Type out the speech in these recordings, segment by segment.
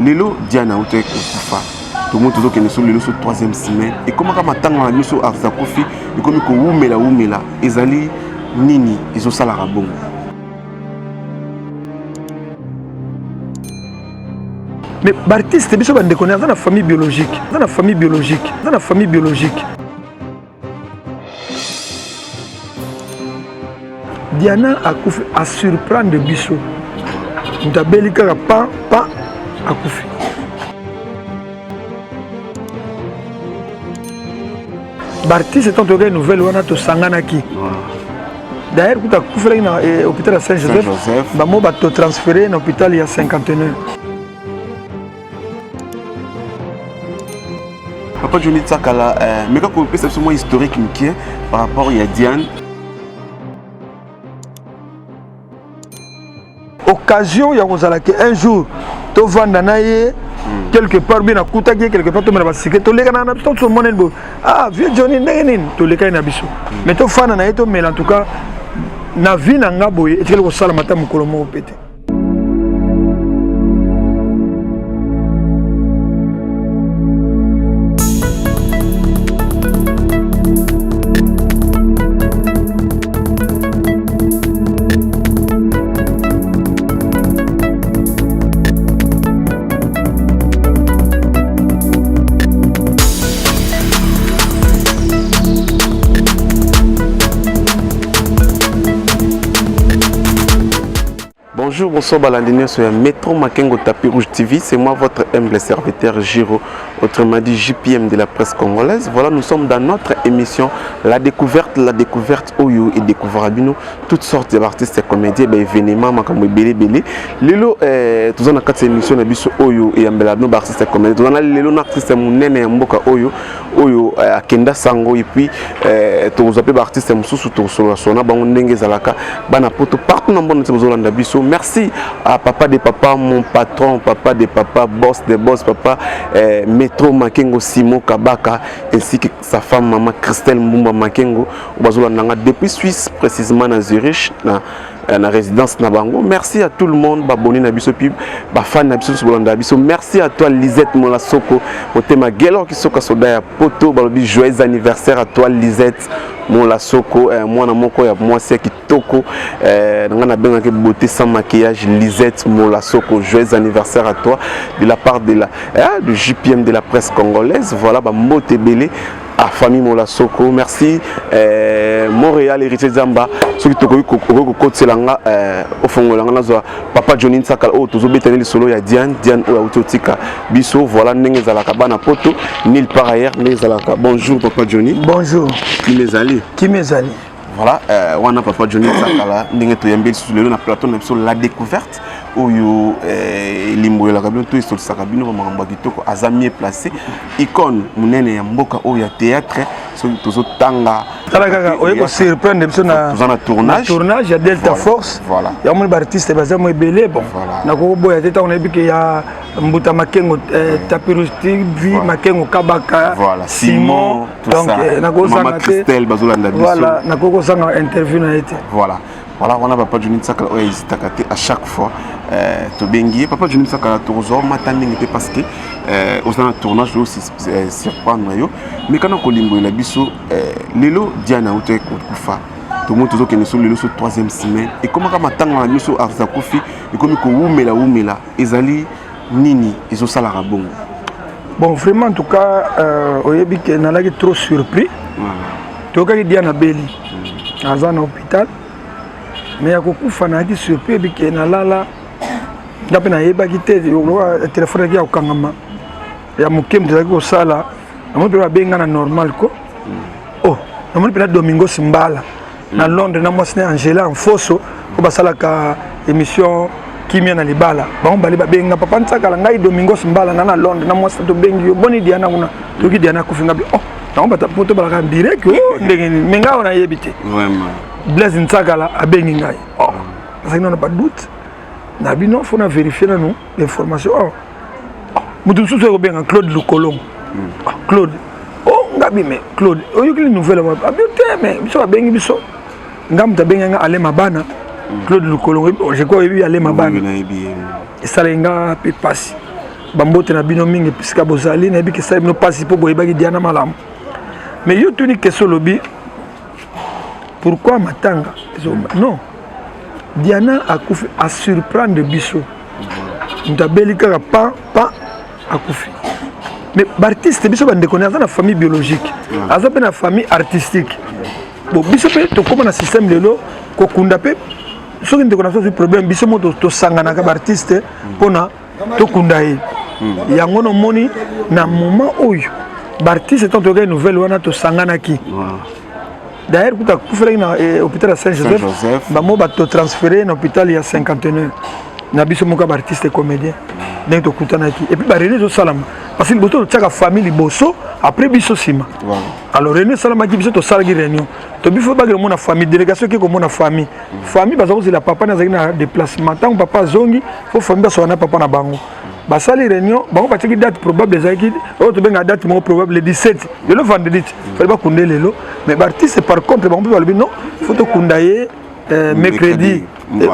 Lelo Diana Outek Kufa. Tout le monde qui est sur le 3e semaine. Et comment on a mis sur Arza Kofi, et comme il Oumela, Ezali, Nini, ils ont ça la rabon. Mais l'artiste, c'est dans la famille biologique. Dans la famille biologique. Dans la famille biologique. Diana a surprendre Bissot. Nous avons pas à Koufi. L'artiste est en tout cas une nouvelle on a to Sanganaki. D'ailleurs, quand tu as Koufi à l'hôpital à Saint-Joseph, tu as transféré à l'hôpital il y a 51 ans. Papa Johnny Tsakala, mais quand on peut c'est historique par rapport à Diane. Occasion, il y a un jour, tu vas vendre quelque part, bien à Koutagé, quelque part, tu vas sécurité, tu les gagnes, tu vas monnaie. Ah, vieux Johnny, tu les gagnes à Bissou. Mais tu vas vendre, mais en tout cas, na vie n'a pas boy, et tu vas saler matin mon colomo pété. Bonjour, bonsoir Balandiniens sur Métro Makengo Tapis Rouge TV, c'est moi votre humble serviteur Giro, autrement dit JPM de la presse congolaise. Voilà, nous sommes dans notre émission La Découverte, Oyo et Découvrir toutes sortes d'artistes et comédiens, événements, makambo belé belé. Lelo, tous en a quatre émissions d'Abisso Oyo et Ambelano artistes et comédiens. Tous en a lelo artiste Mounene Mboka Oyo à Kenda Sango et puis tous appelés artistes Moussou tous sur la zone, Bangondengue Zalaka, Banapoto partout dans le monde de Abisso. Merci à papa des papas, mon patron, papa des papas, boss des boss, papa Métro Makengo Simon Kabaka, ainsi que sa femme maman Christelle Mbumba Makengo, depuis Suisse, précisément à Zurich, dans la résidence Nabango. Merci à tout le monde, abonné à Bisso Pub, fan Nabiso Bolanda Bisso. Merci à toi Lisette Molasoko, au thème Gelo qui soka soda poto, balobi joyeux anniversaire à toi Lisette Molasoko, moi na moko ya moi c'est qui toko, ngana benga ke beauté sans maquillage Lisette Molasoko, joyeux anniversaire à toi de la part de la du JPM de la presse congolaise. Voilà ba moté belé à famille Molasoko. Merci Montréal héritier Zamba ceux qui tokoyi ko selanga au fongolanga nazo papa Johnny Tsakala o tozo betene solo ya Diane o autotika biso. Voilà ndenge zalaka bana poto nil par ailleurs les zalaka. Bonjour papa Johnny. Bonjour. Qui mes alliés. Voilà, on a papa Johnny Tsakala ndenge to yambeli sur le plateau na biso La Découverte oyo limboyo la kabino to isol sakabino makambo kitoko azamie placé icône munene ya mboka oyo ya théâtre so tozo tanga talaka oyo ko surprendre biso na tournage ya Delta Force. Voilà, ya mon artiste bazamo ebele bon na ko boya teta on a vu que ya Mbuta Makengo Tapis Rouge TV Makengo Kabaka Simon donc na ko Maman Christelle bazolanda biso. Voilà na ko sanga interview na été. Voilà, on a papa Johnny Tsakala oyo isitakate à chaque fois to bengi papa Johnny Tsakala tozo matanding te parce que au un tournage aussi surprendre yo mais quand on kolimbo la biso lelo Diana Outek Kufa tout le monde qui est sur le 3e semaine et comment on a mis sur Arza Kofi et comme ko Oumela ezali nini ils ont ça la rabon. Bon vraiment en tout cas oyebi que nalaki trop surpris. To ka Diana Beli Arza na hôpital mais ya kokufa na ki surpris bi ke na lala ngape na yeba ki te yo téléphone ki ya okangama ya mukem de ko sala na mo benga na normal ko oh na mo Domingo Simbala na Londres na mwasne Angela en fosso ko basala ka émission kimia na libala ba on bali ba benga papa Ntsakala ngai Domingo Simbala na Londres na mwasne to bengi yo boni Diana kuna to ki Diana kufinga bi oh na on bata poto bala direct oh ndenge menga ona yebite vraiment Blaise Ntsakala a bengi ngai oh parce que non pas doute na bino faut na vérifier na nous l'information oh mutu susu ko benga Claude Lukolong Claude oh ngabi mais Claude oyo ki nouvelle ma abiote mais biso bengi biso ngam ta benga ale mabana Claude Lukolong je crois il ale mabana et ça lenga pe passi bambote na bino mingi pisika bozali na biki sa bino pasi po boyebaki Diana malamu mais yo tuni question lobi pourquoi matanga non Diana a surprendre biso ntabeli kaka pa akufi mais l'artiste biso bande connaître dans la famille biologique aza pe na famille artistique bon biso pe to comme na système lelo ko kunda pe soki ndeko na so problème biso moto to sangana ka artiste pona to kunda ye yango no moni na moment oyo l'artiste tant que nouvelle wana to sangana ki d'ailleurs kuta kufela na hôpital Saint-Joseph ba mo ba to transférer na hôpital ya 59 na biso moka artiste comédien donc to kutana ki et puis ba René zo salama parce que boto tchaka famille bosso après biso sima alors René salama ki biso to salagi réunion to bifo ba mon famille délégation qui comme mon famille bazo la papa na zaki na déplacement tant papa zongi faut famille ba so na papa na bango ba sali réunion bango ba tiki date probable zaki o to benga date mo probable le 17 le vendredi fallait pas kundé lelo mais artiste par contre bango ba non faut to kundaye mercredi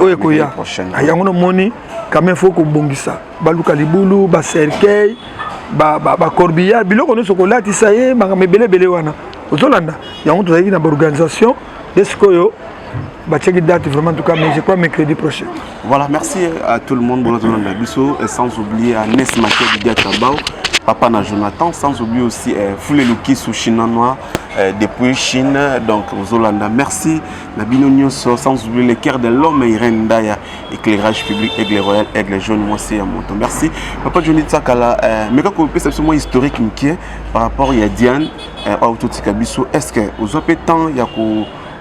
oye koya ayango no moni quand même faut ko bongisa baluka libulu ba cercueil ba corbillard biloko no sokolati saye manga mebele wana ozolanda yango tozali na organisation deskoyo ba check date vraiment en tout cas mais je crois mercredi prochain. Voilà, merci à tout le monde pour notre biso et sans oublier à Nes Maké du Diatabao, papa na Jonathan, sans oublier aussi Foulé Luki sous Chine Noir depuis Chine, donc aux Hollanda. Merci Nabino Nyonso, sans oublier les cœurs de l'homme Irène Daya, éclairage public, aigle royal, aigle jaune, moi c'est à moto. Merci. Papa Johnny Tsakala, mais quand on peut absolument historique par rapport à Diane, à Autotikabiso, est-ce que aux opétants, il y a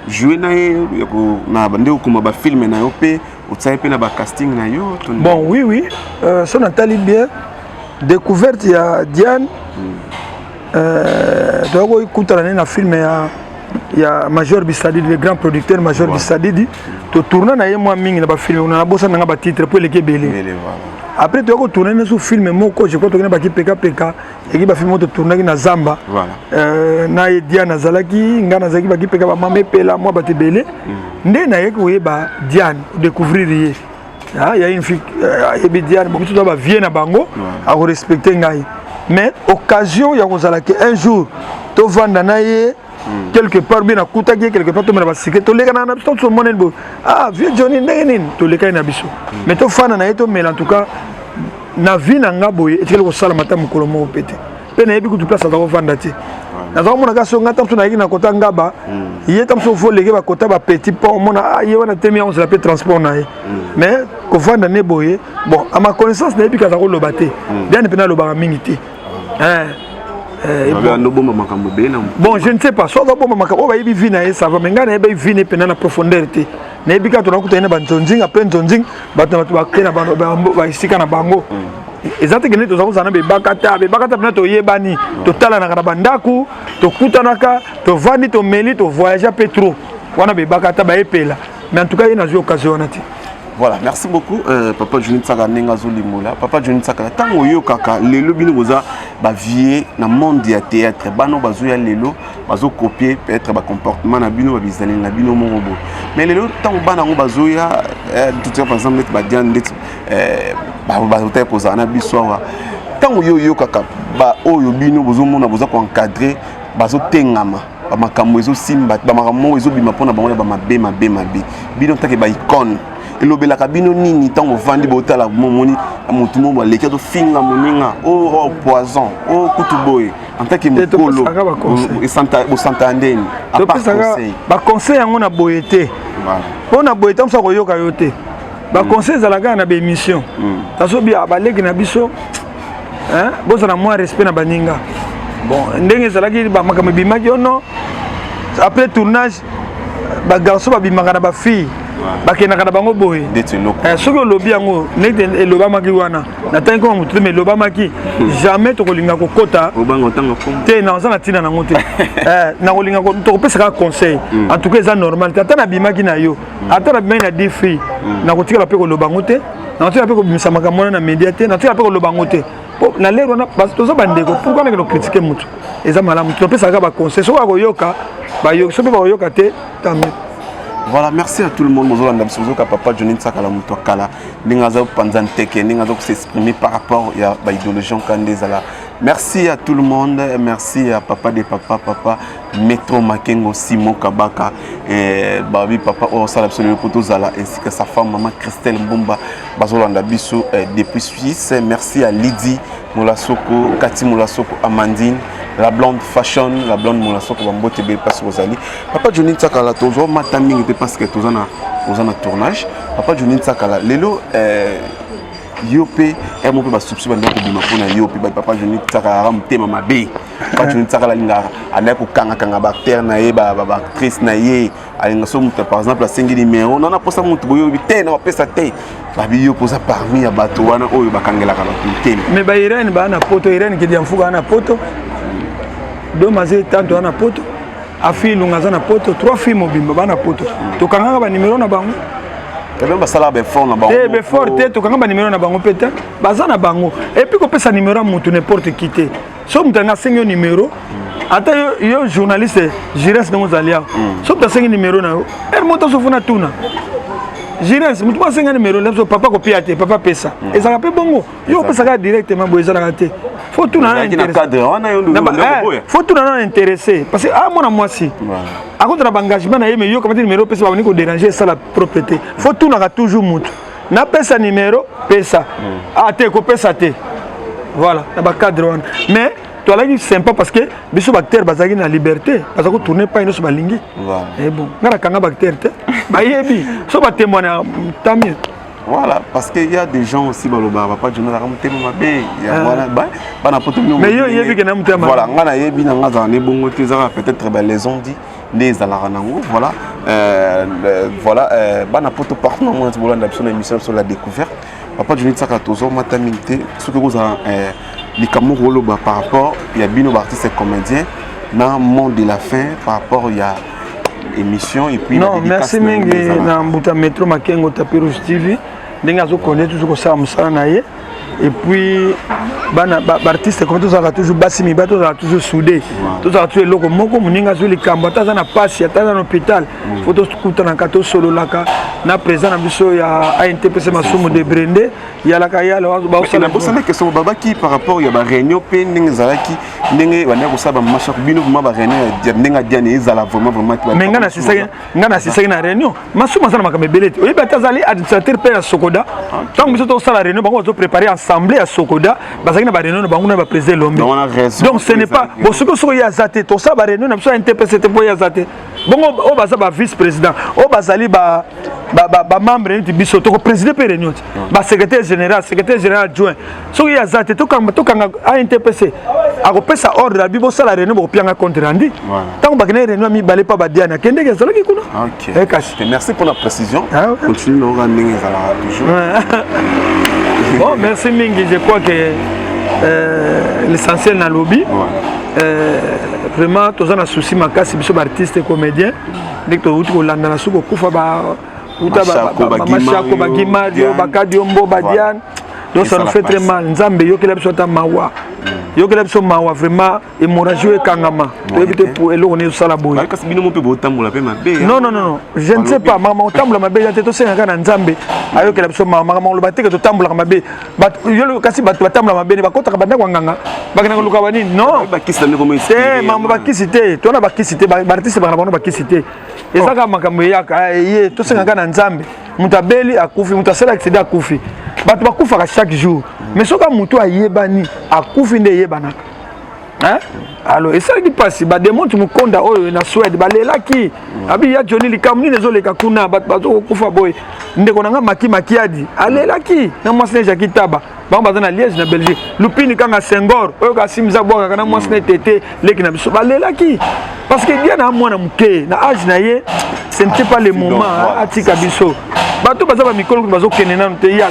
jouer na bande comme ba film na yope utsape na ba casting na yo bon oui ça Nathalie bien découverte ya Diane donc écoute na film ya Major Bisadidi le grand producteur Major Bisadidi to tourner na ye moi mingi na ba film na bossa na ba titre pour les kebele après tu as tourné sur film moko je crois que tu as PK et qui film to tourner na Zamba voilà na Diane Zalaki ngana zaki ba PK ba mame pela moi ba tebele ndé na yeko ba Diane découvrir ye il y a une fille et Diane beaucoup tu dois vienne na bango à respecter ngai mais occasion ya ko zalaki un jour to vanda na ye quelque part bien à Koutaki quelque part to mena ba siké to leka na na to monen bo vieux Johnny ndengeni to leka na biso mais to fana na eto mais en tout cas na vie na nga boye et ko sala mata mukolo mo pété pe na yebi ku place za ko vanda ti na za mona ka so ngata to na yiki na kota ngaba yé tam so fo leke ba kota ba petit pont mona yé wana temi on se l'appelle transport na ye mais ko vanda ne boye bon à ma connaissance na yebi ka za ko lobaté bien ne pena lobaka mingi ti bon, je ne sais pas. Soit on va y vivre, ça va, mais on va y vivre pendant la profondeur. Mais quand on a écouté un bantonzing, après un tonzing, on va ici à Bango. Exactement, nous avons des bakata, des bakata, nous yebani, total na bandaku, to kutanaka, to vandi, to meli, to voyager pétro. On a des bakata, ba epela. Mais en tout cas, il y a une occasion. Voilà, merci beaucoup Papa Johnny Tsaka Nengazo Limola. Papa Johnny Tsaka, tant que kaka lelo bino boza ba vie na monde du théâtre, bano bazo ya lelo, bazo copier peut-être ba comportement na bino ba bizali na bino mongo. Mais lelo tant bana ngo bazo ya tout par exemple ba diane ba hôtel poza na bisoa. Tant yo kaka ba oyo bino bozo mona boza ko encadrer bazo tengama. Ba makambo ezo simba ba makambo ezo bima pona bango ya ba mabe. Bino take ba icône. Et le bela cabine nini tant au vandi bota la momoni à mon tout le monde les cadeaux finga moninga oh poison oh kutuboy en tant que mokolo et santa andeni à part conseil ba conseil yango na boyete voilà on a boyete on sa koyoka yote ba conseil za la ga na ba émission taso bia ba leki na biso hein boza na moi respect na baninga bon ndenge za la ki ba makama bimaki ono après tournage ba garçon ba bimaka na ba fille bakena kana bango boye soki olobi yango nete elobamaki wana natangi koma motu te mais elobamaki jamais tokolinga kokota te naza na ntina nango te nakolinga tokopesaka conseil en tout cas eza normal te ata nabimaki na yo ata nabimaki na 10 filles nakotikala mpe koloba yango te nakotikala mpe kobimisa makambo wana na média te nakotikala mpe koloba yango te na lero wana toza bandeko pourquoi nakende okritike motu eza malamu topesaka baconseil soki akoyoka soki bakoyoka te tambe. Voilà, merci à tout le monde. Papa Johnny Sakala Mutokala, Ningazo Panzanteke, Ningazo s'exprimer par rapport à l'idéologie Kandezala. Merci à tout le monde. Merci à Papa de Papa, Metro Makengo, Simon Kabaka, et Babi Papa Orosal Absolument Potozala, ainsi que sa femme, Maman Christelle Mbumba, Bazolanda Bissou, depuis Suisse. Merci à Lydie Moulasoko, Cathy Moulasoko, Amandine. La blonde fashion, la blonde Moulasoko, Bambote Bel Pass Rosalie. Papa Johnny Sakala, toujours ma timing était parce que tous en tournage. Papa Johnny Sakala, Lelo, Yopé, et mon papa substitue dans le Bimapona Yopé, Papa Johnny Sakala, Ramte Mamabe. Papa Johnny Sakala, il a un bactère, actrice, par exemple, la 5 numéro, on a posé mon tour, on a posé sa tête. Babi yo posa parmi ya bato wana oyo bakangela kala teme. Mais ba Irène ba na poto Irène qui dit en fuga na poto. Deux mazé tanto na poto. Afi lungaza na poto, trois filles mobimba ba na poto. To kanga ba numéro na bango. Tebe ba sala be fort na bango. Be fort te to kanga ba numéro na bango peta. Baza na bango. Et puis ko pesa numéro mutu n'importe qui te. So mutanga sengo numéro. Ata yo journaliste, Jires na mozalia. So mutanga sengo numéro na yo. Er monta so funa tuna. Jires, mutu ba sengo numéro là papa copia te, papa pesa. Et ça rappelle bongo. Yo pesa ka directement boza na te. Faut tout faut tout intéressé parce que moi moi si à contre l'engagement na yeme yo comment numéro pesa ba ni ko déranger ça la propriété faut tout na toujours mutu na pesa numéro pesa a te ko pesa te voilà na ba cadre wana mais toi là c'est sympa parce que biso bactère bazaki na liberté parce que tourner pas ino so balingi et bon ngara kanga bactère te ba yebi so ba témoigner tant mieux. Voilà, parce qu'il y a des gens aussi, Papa Johnny voilà, peut-être les ont dit, les alaranango, voilà, voilà, émission sur la découverte. Papa Johnny Sakatozo, matamité, ce que vous avez, les Cameroun par rapport, il y a bien artistes et comédiens dans le monde de la fin, par rapport il y a émission et puis non merci mingi na mbuta Metro Makengo Tapis Rouge TV ndenge zo connaître toujours ça musala na ye et puis bana artiste comme tous toujours basimi bato toujours soudé tous toujours loko moko muninga zo likambo taza na passe taza na hôpital photo kutana kato solo laka na présent na biso ya ANTPC masumu de Brende ya la kaya la ba osala bosana que so baba qui par rapport ya ba réunion pe ndenge zalaki ndenge bana ko saba machak bino ma ba réunion ya ndenge diane ezala vraiment mais ngana sisaki na réunion masumu sana makambe belete oyi batazali administrateur pe ya Sokoda tant biso to sala réunion bango zo préparer assemblée à Sokoda bazaki na ba réunion bango na ba président Lombe donc ce n'est pas bon ce que so ya zate to sa ba réunion na biso NTPC te boya zate bongo o baza ba vice président o bazali ba membre de biso to président pe réunion ba secrétaire général adjoint so ya zate to kanga ANTPC ako pesa ordre la bibo sala réunion bo pianga compte rendu tant ba kene réunion mi balé pas ba diana kende ke zalaki kuna OK merci pour la précision continue no running ezala toujours bon merci mingi je crois que l'essentiel na lobby vraiment tous on a souci makasi biso ba artiste et comédien dès que tu kolanda na suko kufa ba Machako Bagimadio Bakadiombo Badian donc ça nous fait très mal nzambe yokela biso ta mawa yokela biso mawa vraiment hémorragie e kangama to éviter pour eloko ne sala boye kasi bino mo pe botambola pe mabe non je ne sais pas maman otambola mabe ya te to senga kana nzambe ayokela biso mawa maman loba te que to tambola mabe bat yolo kasi bat batambola mabe ba kota ka banda kwa nganga bakina luka bani non bakisa ne comme c'est maman bakisité to na bakisité ba artiste ba na bakisité ezaka makambo yaka ye to senga kana nzambe mutabeli akufi mutasela accéder akufi bato bakufaka chaque jour mais soka mutu ayebani akufi nde yebanaka hein alors ça qui passe ba démontre mukonda oyo na Suède balelaki abi ya Johnny likamuni nezoleka kuna bato kufa boy ndeko nanga makiadi alelaki na mwasne Jackie Taba bango bazana Liège na Belgique lupini kanga Senghor oyo ka simza boka kana mwasne tete leki na biso balelaki parce que bien na mwana muke na âge na ye ce n'était pas le moment atika biso bato baza ba mikolo bazo kene nanu te ya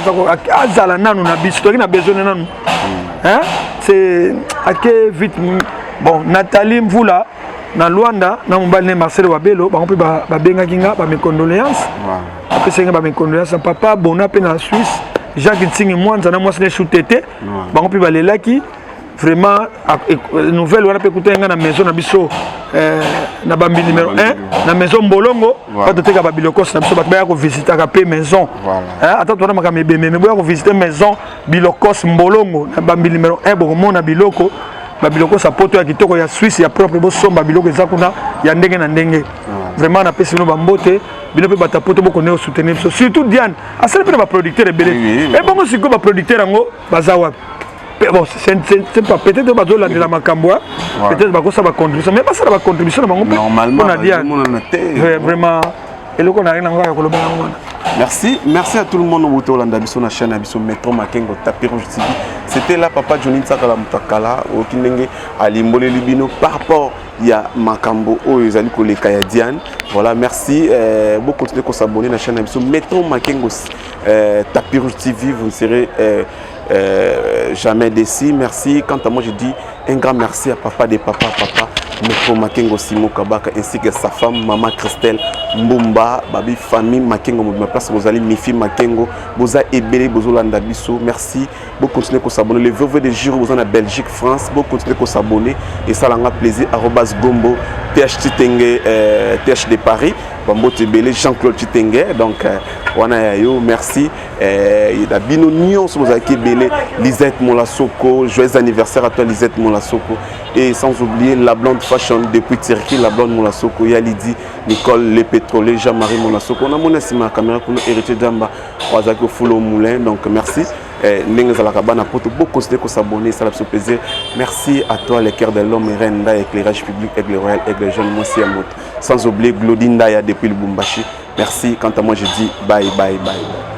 azala nanu na biso to na besoin nanu hein c'est ake vite bon Nathalie Mvula na Luanda na mobali ne Marcel Wabelo bango pe ba benga kinga ba mes condoléances après c'est ba mes condoléances papa bona pe na Suisse Jacques Ntingi Mwanza na mwasne choutete bango pe balelaki vraiment nouvelle wana pe kutenga na maison na biso na bambi numéro 1 na maison Mbolongo pas de teka babiloko na biso ba ko visiter ka pe maison attends toi na makame bembe mais ba ko visiter maison bilokos Mbolongo na bambi numéro 1 boko mona biloko babiloko sa poto ya kitoko ya Suisse ya propre bo somba biloko za kuna ya ndenge na ndenge vraiment na pesi no bambote bino pe bata poto boko ne soutenir surtout Diane asala pe ba producteur ebele et bongo siko ba producteur ngo bazawa. Bon, c'est pas peut-être que bazo la de la macamboa, peut-être que ça va contribution, mais pas ça va contribution. Normalement, on a dit vraiment. Et le qu'on a rien à voir. Merci, merci à tout le monde autour de la chaîne Abisso Métro Makengo Tapis Rouge TV. C'était là papa Johnny Sakala Mutakala au Kinenge à Limbole Libino par rapport il y a Makambo au Ezali Koleka ya Diane. Voilà, merci. Vous continuez à s'abonner à la chaîne Abisso Métro Makengo Tapis Rouge TV. Vous ne serez jamais déçus. Merci. Quant à moi, je dis un grand merci à papa des papas, papa Métro Makengo Simo Kabaka ainsi que sa femme, maman Christelle Mbumba, babi famille Makengo, ma place vous allez Mifi Makengo, vous avez Ebele, vous Landa Bisso. Merci. Vous continuez à s'abonner. Les VV de Giro, vous en avez Belgique, France. Vous continuez à s'abonner et ça l'a plaisir. @gombo TH Titenge, TH de Paris. Bambo Tebele, Jean-Claude Titenge. Donc, merci. Il y a Bino Nyon, vous avez Belé, Lisette Molasoko. Joyeux anniversaire à toi, Lisette Molasoko. Et sans oublier la blonde fashion depuis Turquie, la blonde Molasoko. Il y a Lydie, Nicole, les pétroliers, Jean-Marie Molasoko. On a mon estimé à la caméra pour nous hériter d'Amba. On a Foulou Moulin. Donc, merci. Beaucoup de s'abonner, ça fait plaisir. Merci à toi, les cœurs de l'homme, Renda, éclairage public, aigle royal, aigle jeune, moi aussi à Sans oublier Glodine Daya depuis le Bumbashi. Merci. Quant à moi, je dis bye, bye, bye.